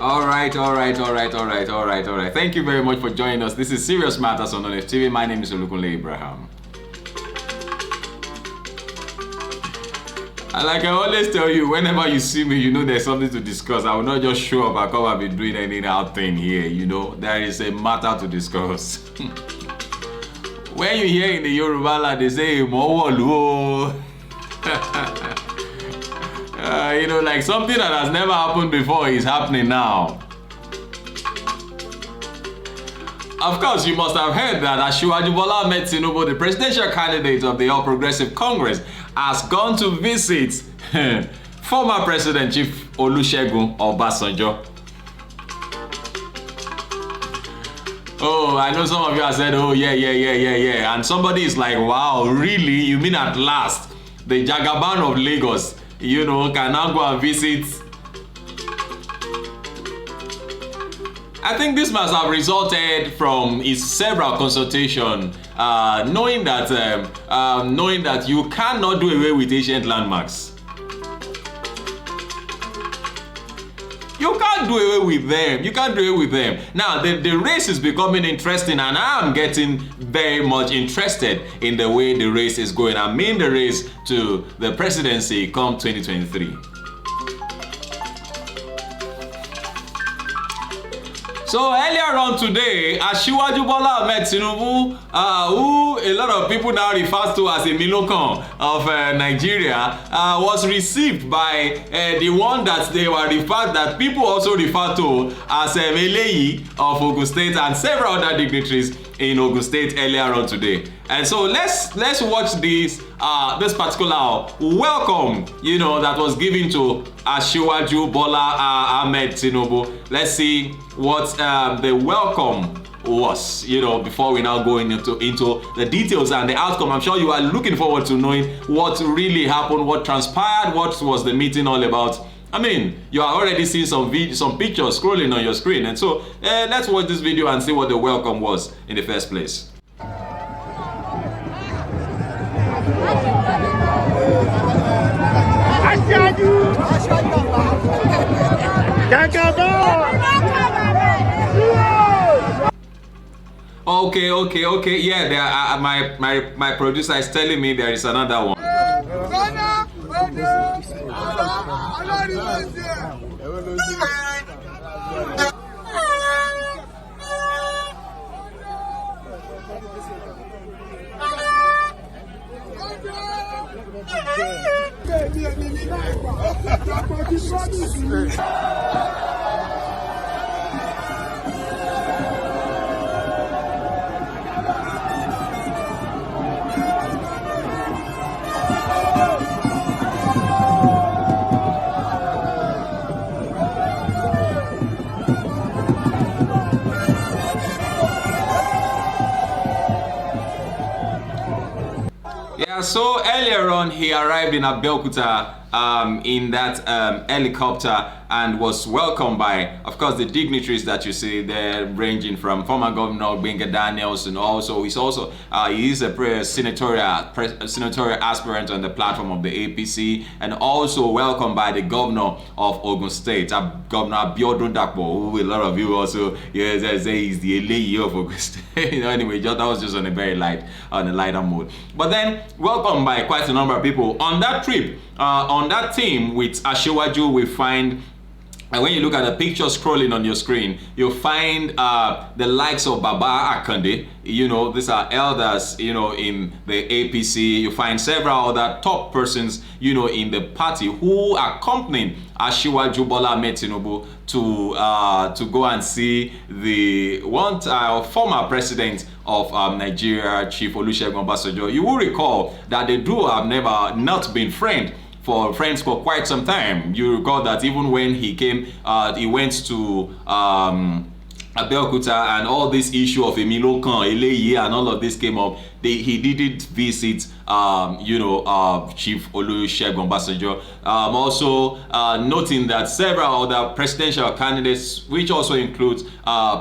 All right. Thank you very much for joining us. This is Serious Matters on ONIF TV. My name is Olukunle Abraham. And like I always tell you, whenever you see me, you know there's something to discuss. I will not just show up and come and be doing any out thing here, you know. There is a matter to discuss. When you hear in the Yoruba land, they say, Mowolu. You know, like something that has never happened before is happening now. Of course, you must have heard that Asiwaju Bola Tinubu, the presidential candidate of the All Progressive Congress, has gone to visit former President Chief Olusegun Obasanjo. Oh, I know some of you have said, oh, yeah. And somebody is like, wow, really? You mean at last the Jagaban of Lagos, you know, can now go and visit? I think this must have resulted from his several consultation, knowing that you cannot do away with ancient landmarks. You can't do away with them. You can't do away with them. Now, the race is becoming interesting, and I'm getting very much interested in the way the race is going. I mean the race to the presidency come 2023. So earlier on today, Asiwaju Bola Tinubu, who a lot of people now refer to as a Milokan of Nigeria, was received by the one that people also refer to as Eleyi of Ogun State and several other dignitaries in Ogun State earlier on today. And so let's watch this particular welcome, you know, that was given to Asiwaju Bola Tinubu. Let's see what the welcome was, you know, before we now go into the details and the outcome. I'm sure you are looking forward to knowing what really happened, what transpired, what was the meeting all about. I mean, you are already seeing some pictures scrolling on your screen. And so let's watch this video and see what the welcome was in the first place. Okay. Yeah, there my producer is telling me there is another one. Yeah, so earlier on he arrived in Abeokuta in that helicopter and was welcomed by, of course, the dignitaries that you see there, ranging from former Governor Benga Daniels, and also he is a senatorial aspirant on the platform of the APC, and also welcomed by the Governor of Ogun State, Governor Abiodun Dakpo, who a lot of you also say he's the Eleyi of Ogun State. You know, anyway, that was just on a lighter mood. But then welcomed by quite a number of people on that trip. On that team with Asiwaju, we find, and when you look at the picture scrolling on your screen, you'll find the likes of Baba Akande. You know, these are elders, you know, in the APC. You find several other top persons, you know, in the party who accompanied Asiwaju Bola Tinubu to go and see the former president of Nigeria, Chief Olusegun Obasanjo. You will recall that the duo have never not been friends for quite some time. You recall that even when he came, he went to Abeokuta, and all this issue of Emilokan, Eleyi, and all of this came up. He didn't visit, Chief Olusegun Obasanjo. Also noting that several other presidential candidates, which also includes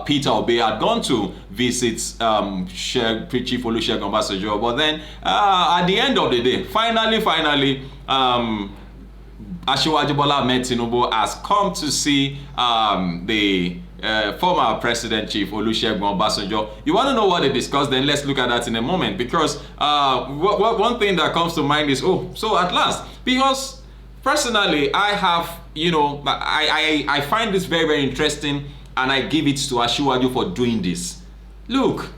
Peter Obi, had gone to visit Chief Olusegun Obasanjo. But then, at the end of the day, finally, Asiwaju Bola Ahmed Tinubu has come to see the former President Chief Olusegun Obasanjo. You want to know what they discussed? Then let's look at that in a moment, because one thing that comes to mind is, oh, so at last, because personally I have, you know, I find this very, very interesting, and I give it to Asiwaju for doing this. Look,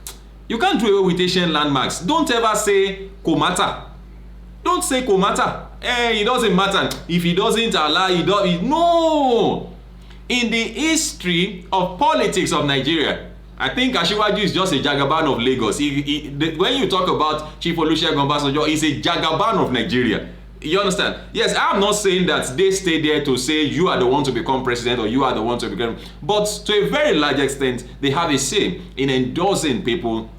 you can't do away with Asian landmarks. Don't ever say Komata. Don't say Komata. It doesn't matter. If he doesn't allow, no. In the history of politics of Nigeria, I think Asiwaju is just a Jagaban of Lagos. When you talk about Chief Olusegun Obasanjo, he's a Jagaban of Nigeria. You understand? Yes, I'm not saying that they stay there to say you are the one to become president or you are the one to become, but to a very large extent, they have a say in endorsing people.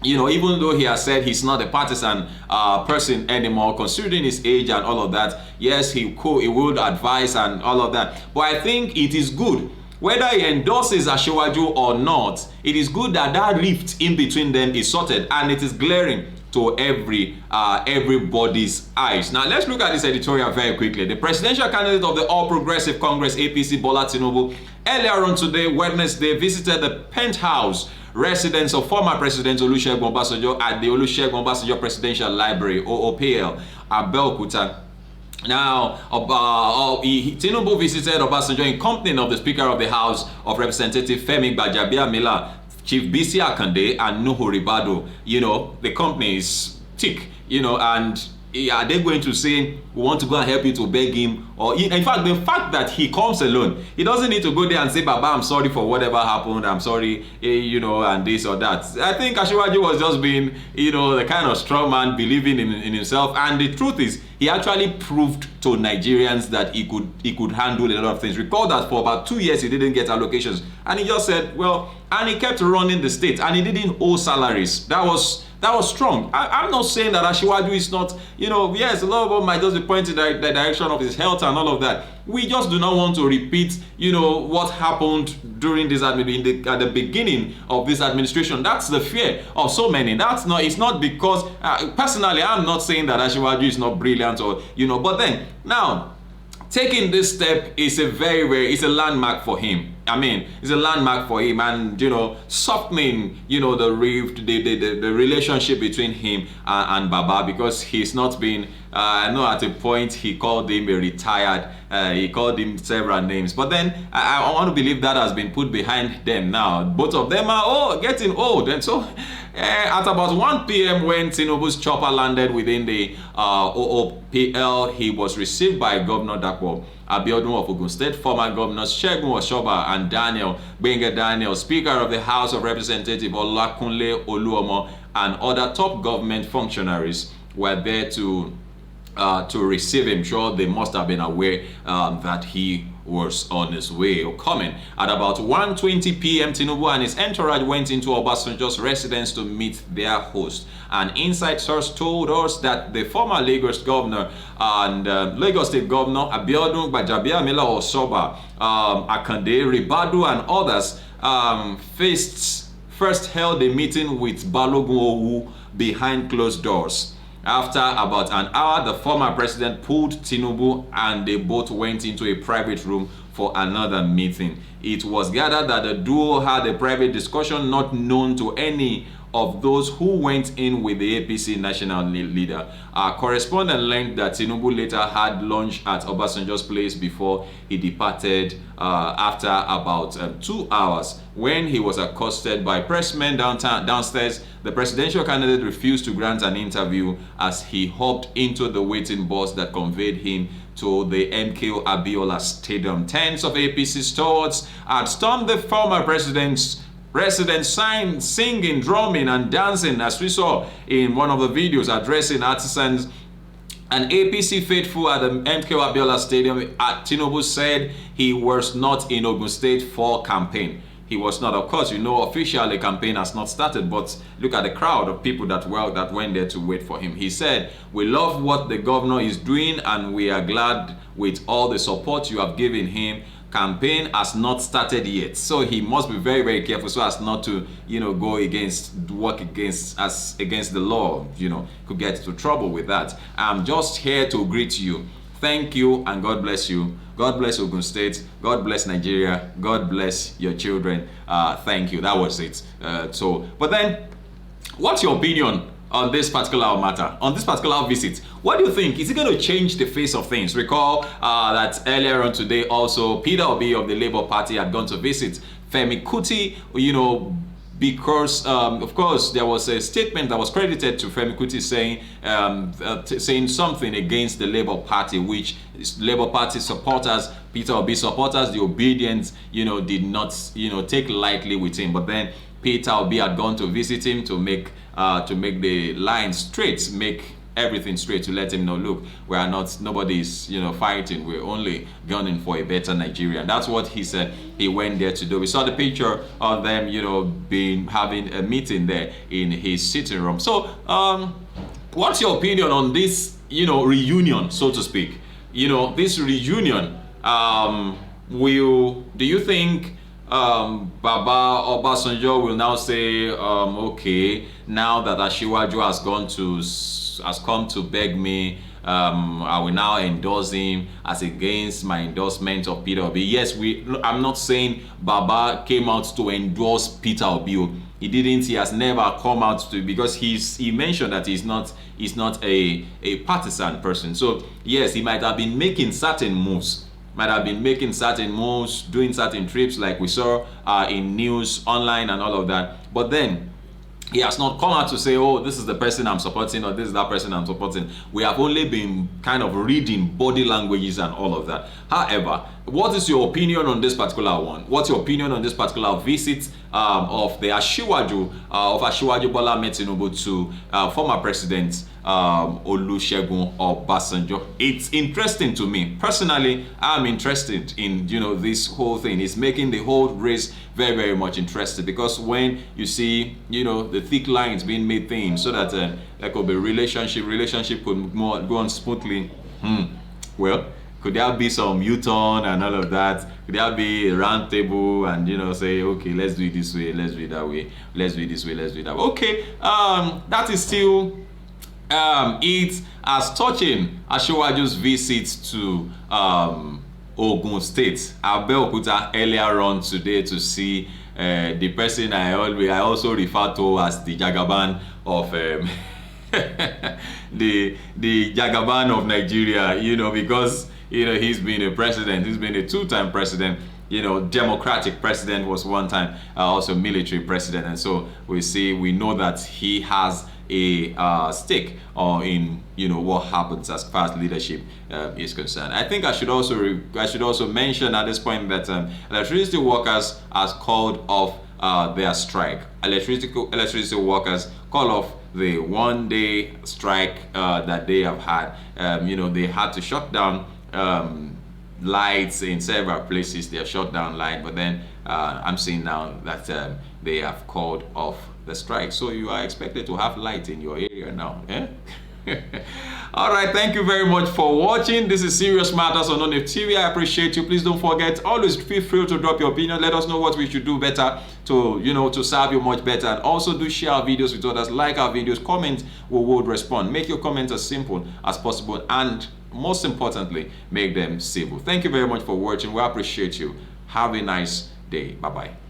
You know, even though he has said he's not a partisan person anymore, considering his age and all of that, yes, he would advise and all of that. But I think it is good, whether he endorses Asiwaju or not, it is good that that rift in between them is sorted, and it is glaring to everybody's eyes. Now, let's look at this editorial very quickly. The presidential candidate of the All Progressive Congress, APC, Bola Tinubu, earlier on today, Wednesday, visited the penthouse residence of former President Olusegun Obasanjo at the Olusegun Obasanjo Presidential Library, OOPL, Abeokuta. Now, Tinubu visited Obasanjo in company of the Speaker of the House of Representatives, Femi Gbajabiamila, Chief Bisi Akande, and Nuhu Ribadu. You know, the company is thick, you know, and are they going to say, we want to go and help you to beg him? Or in fact, the fact that he comes alone, he doesn't need to go there and say, Baba, I'm sorry for whatever happened, I'm sorry, you know, and this or that. I think Asiwaju was just being, you know, the kind of strong man, believing in himself. And the truth is, he actually proved to Nigerians that he could handle a lot of things. Recall that for about 2 years, he didn't get allocations. And he just said, well, and he kept running the state, and he didn't owe salaries. That was strong. I'm not saying that Asiwaju is not, you know, yes, a lot of them might just be pointing in the direction of his health and all of that. We just do not want to repeat, you know, what happened during this at the beginning of this administration. That's the fear of so many. It's not because, personally, I'm not saying that Asiwaju is not brilliant or, you know, but then, now, taking this step is it's a landmark for him. I mean, it's a landmark for him, and, you know, softening, you know, the rift, the relationship between him and Baba, because he's not been, I know at a point he called him a retired, he called him several names, but then I want to believe that has been put behind them now. Both of them are getting old, and so at about 1 p.m. when Tinubu's chopper landed within the OOPL, he was received by Governor Dapo Abiodun of Ogun State, former governors Segun Oshoba and Daniel Daniel, Speaker of the House of Representatives Olakunle Oluomo, and other top government functionaries were there to receive him. Sure, they must have been aware that he was on his way or coming. At about 1:20 p.m., Tinubu and his entourage went into Obasanjo's residence to meet their host. An inside source told us that the former Lagos governor and Lagos State Governor Abiodun Gbajabiamila Osoba, Akande, Ribadu, and others first held a meeting with Balogun Owu behind closed doors. After about an hour, the former president pulled Tinubu and they both went into a private room for another meeting. It was gathered that the duo had a private discussion not known to any of those who went in with the APC national leader. Our correspondent learned that Tinubu later had lunch at Obasanjo's place before he departed after about 2 hours. When he was accosted by pressmen downstairs, the presidential candidate refused to grant an interview as he hopped into the waiting bus that conveyed him to the MKO Abiola Stadium. Tens of APC stalwarts had stormed the former president's residents, singing, drumming, and dancing, as we saw in one of the videos, addressing artisans. An APC faithful at the MKO Abiola Stadium, Tinubu said he was not in Ogun State for campaign. He was not, of course, you know, officially campaign has not started, but look at the crowd of people that went there to wait for him. He said, "We love what the governor is doing and we are glad with all the support you have given him. Campaign has not started yet." So he must be very, very careful so as not to, you know, work against the law, you know, could get into trouble with that. I'm just here to greet you. Thank you and God bless you. God bless Ogun State. God bless Nigeria. God bless your children. Thank you. That was it. But then, what's your opinion on this particular matter, on this particular visit? What do you think? Is it going to change the face of things? Recall that earlier on today also, Peter Obi of the Labour Party had gone to visit Femi Kuti, because of course there was a statement that was credited to Femi Kuti saying something against the Labour Party, which Labour Party supporters, Peter Obi supporters, the obedience, did not, take lightly with him. But then Peter Obi had gone to visit him to make the line straight, make everything straight, to let him know, look, we are not, nobody's fighting, we're only gunning for a better Nigeria. And that's what he said he went there to do. We saw the picture of them having a meeting there in his sitting room. So what's your opinion on this reunion, so to speak? This reunion, do you think Baba Obasanjo will now say, okay, now that Ashiwaju has come to beg me, I will now endorse him as against my endorsement of Peter Obi? Yes, I'm not saying Baba came out to endorse Peter Obi. He didn't. He has never come out to, because he mentioned that he's not a partisan person. So yes, he might have been making certain moves. Doing certain trips like we saw in news, online and all of that. But then he has not come out to say, oh, this is the person I'm supporting, or this is that person I'm supporting. We have only been kind of reading body languages and all of that. However, what is your opinion on this particular one? What's your opinion on this particular visit of the Ashiwaju Bola Tinubu to former President Olusegun Obasanjo? It's interesting to me. Personally, I'm interested in this whole thing. It's making the whole race very, very much interested, because when you see the thick lines being made thin, so that there could be relationship could go on smoothly. Well, could there be some U-turn and all of that? Could there be a round table and say, okay, let's do it this way, let's do it that way, let's do it this way, let's do it that way? Okay, that is still it as touching Ashiwaju's visit to Ogun State, Abeokuta, earlier on today, to see the person I also refer to as the Jagaban of the Jagaban of Nigeria, because he's been a president, he's been a two-time president, democratic president, was one time also military president, and so we know that he has a stake in what happens as far as leadership is concerned. I think I should also mention at this point that electricity workers has called off their strike. Electricity workers call off the one-day strike that they have had. They had to shut down lights in several places. They have shut down light, but then I'm seeing now that they have called off the strike. So you are expected to have light in your area now. All right, thank you very much for watching. This is Serious Matters on ONIF TV. I appreciate you. Please don't forget, always feel free to drop your opinion. Let us know what we should do better to serve you much better. And also do share our videos with others, like our videos, comment, we would respond. Make your comments as simple as possible, and most importantly, make them civil. Thank you very much for watching. We appreciate you. Have a nice day. Bye-bye.